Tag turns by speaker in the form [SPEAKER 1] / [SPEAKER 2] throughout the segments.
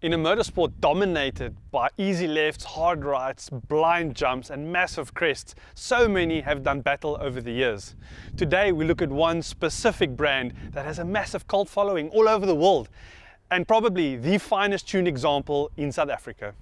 [SPEAKER 1] In a motorsport dominated by easy lefts, hard rights, blind jumps and massive crests, so many have done battle over the years. Today we look at one specific brand that has a massive cult following all over the world and probably the finest tuned example in South Africa.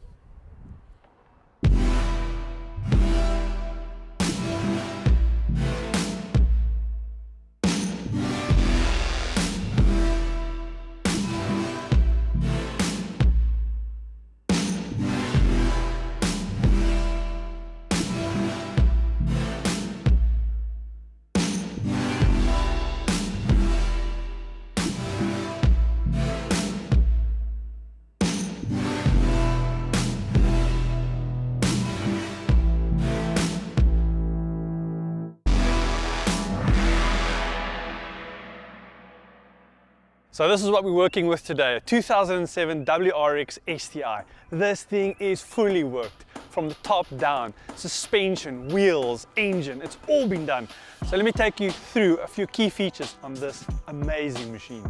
[SPEAKER 1] So this is what we're working with today, a 2007 WRX STI. This thing is fully worked from the top down, suspension, wheels, engine, it's all been done. So let me take you through a few key features on this amazing machine.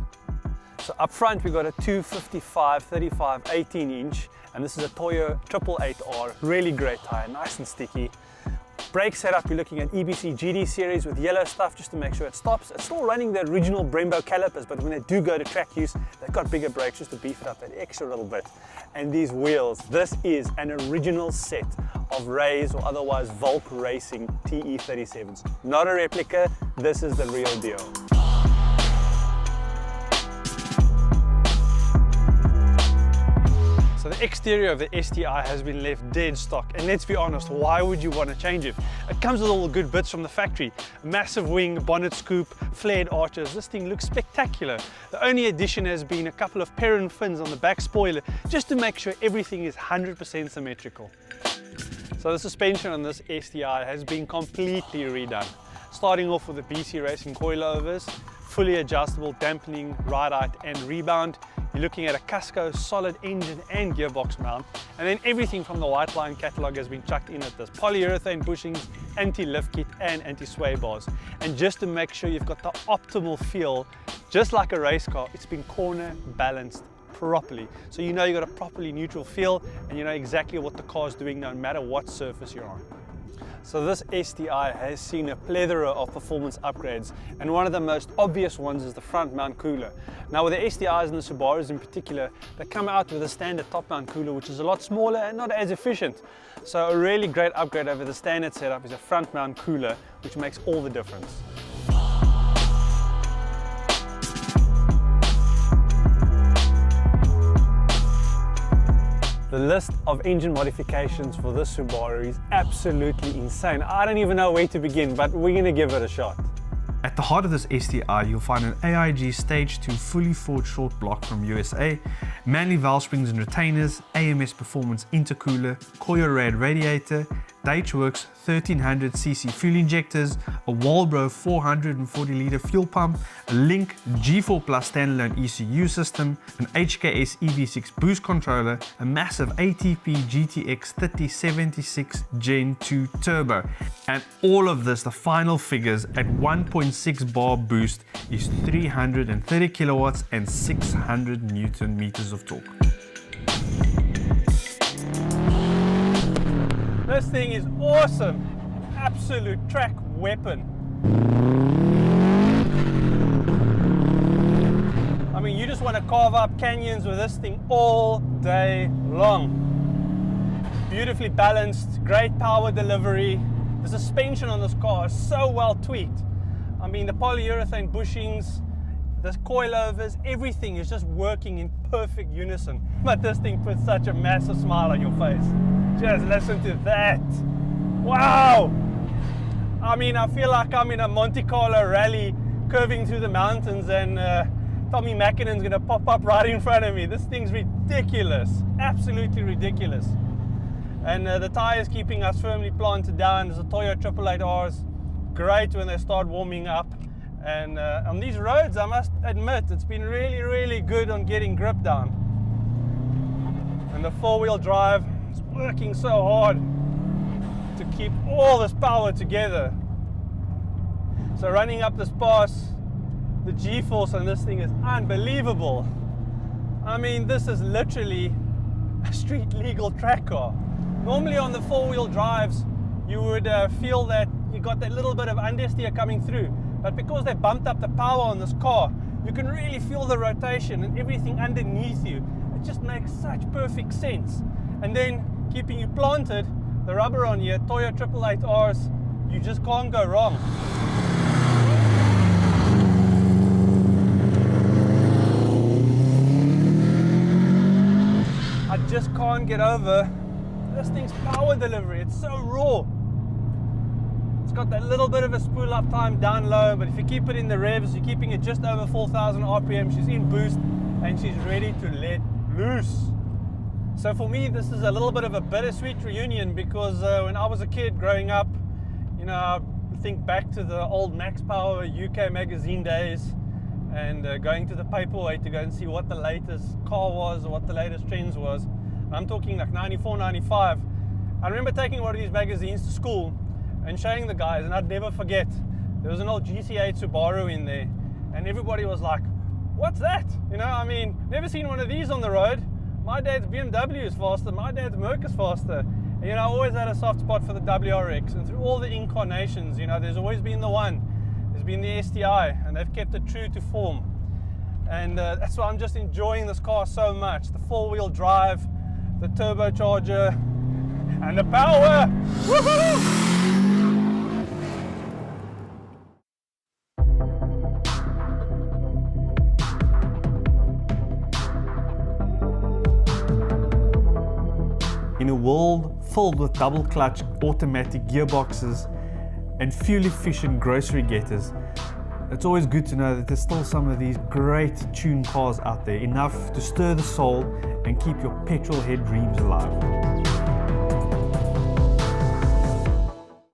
[SPEAKER 1] So up front we got a 255 35 18 inch, and this is a Toyo 888R, really great tire, nice and sticky. Brake setup, you're looking at EBC GD series with yellow stuff just to make sure it stops. It's still running the original Brembo calipers, but when they do go to track use, they've got bigger brakes just to beef it up that extra little bit. And these wheels, this is an original set of Rays or otherwise Volk Racing TE37s. Not a replica, this is the real deal. So the exterior of the STI has been left dead stock, and let's be honest, why would you want to change it? It comes with all the good bits from the factory. A massive wing, bonnet scoop, flared arches. This thing looks spectacular. The only addition has been a couple of Perrin fins on the back spoiler just to make sure everything is 100% symmetrical. So the suspension on this STI has been completely redone. Starting off with the BC Racing coilovers, fully adjustable dampening, ride height and rebound. You're looking at a Casco solid engine and gearbox mount, and then everything from the white line catalogue has been chucked in at this. Polyurethane bushings, anti-lift kit and anti-sway bars. And just to make sure you've got the optimal feel, just like a race car, it's been corner balanced properly. So you know you've got a properly neutral feel and you know exactly what the car's doing no matter what surface you're on. So this STI has seen a plethora of performance upgrades, and one of the most obvious ones is the front mount cooler. Now with the STIs and the Subarus in particular, they come out with a standard top mount cooler which is a lot smaller and not as efficient. So a really great upgrade over the standard setup is a front mount cooler, which makes all the difference. The list of engine modifications for this Subaru is absolutely insane. I don't even know where to begin, but we're going to give it a shot.
[SPEAKER 2] At the heart of this STI, you'll find an AIG Stage 2 fully forged short block from USA, Manley valve springs and retainers, AMS Performance intercooler, Koyo Rad radiator, Deutschwerks 1300cc fuel injectors, a Walbro 440-litre fuel pump, a Link G4 Plus standalone ECU system, an HKS EV6 boost controller, a massive ATP GTX 3076 Gen 2 turbo. And all of this, the final figures at 1.6 bar boost, is 330 kilowatts and 600 Newton meters of torque.
[SPEAKER 1] This thing is awesome, absolute track weapon. I mean, you just want to carve up canyons with this thing all day long. Beautifully balanced, great power delivery. The suspension on this car is so well tweaked. I mean, the polyurethane bushings, the coilovers, everything is just working in perfect unison. But this thing puts such a massive smile on your face. Just listen to that. Wow! I mean, I feel like I'm in a Monte Carlo rally curving through the mountains and Tommy Mackinnon's gonna pop up right in front of me. This thing's ridiculous, absolutely ridiculous. And the tires keeping us firmly planted down. There's a Toyo 888Rs, great when they start warming up. And on these roads, I must admit, it's been really, really good on getting grip down. And the four-wheel drive, working so hard to keep all this power together. So running up this pass, the G-force on this thing is unbelievable. I mean, this is literally a street legal track car. Normally on the four-wheel drives, you would feel that you got that little bit of understeer coming through. But because they bumped up the power on this car, you can really feel the rotation and everything underneath you. It just makes such perfect sense. And then keeping you planted, the rubber on here, Toyo 888Rs, you just can't go wrong. I just can't get over this thing's power delivery. It's so raw. It's got that little bit of a spool up time down low, but if you keep it in the revs, you're keeping it just over 4,000 RPM. She's in boost and she's ready to let loose. So for me, this is a little bit of a bittersweet reunion because when I was a kid growing up, you know, I think back to the old Max Power UK magazine days and going to the paperweight to go and see what the latest car was or what the latest trends was. And I'm talking like 94, 95. I remember taking one of these magazines to school and showing the guys, and I'd never forget, there was an old GC8 Subaru in there, and everybody was like, what's that? You know, I mean, never seen one of these on the road. My dad's BMW is faster, my dad's Merc is faster. And, you know, I always had a soft spot for the WRX, and through all the incarnations, you know, there's always been the one. There's been the STI, and they've kept it true to form. And that's why I'm just enjoying this car so much. The four-wheel drive, the turbocharger, and the power. Woohoo!
[SPEAKER 2] In a world filled with double clutch automatic gearboxes and fuel efficient grocery getters, it's always good to know that there's still some of these great tuned cars out there, enough to stir the soul and keep your petrol head dreams alive.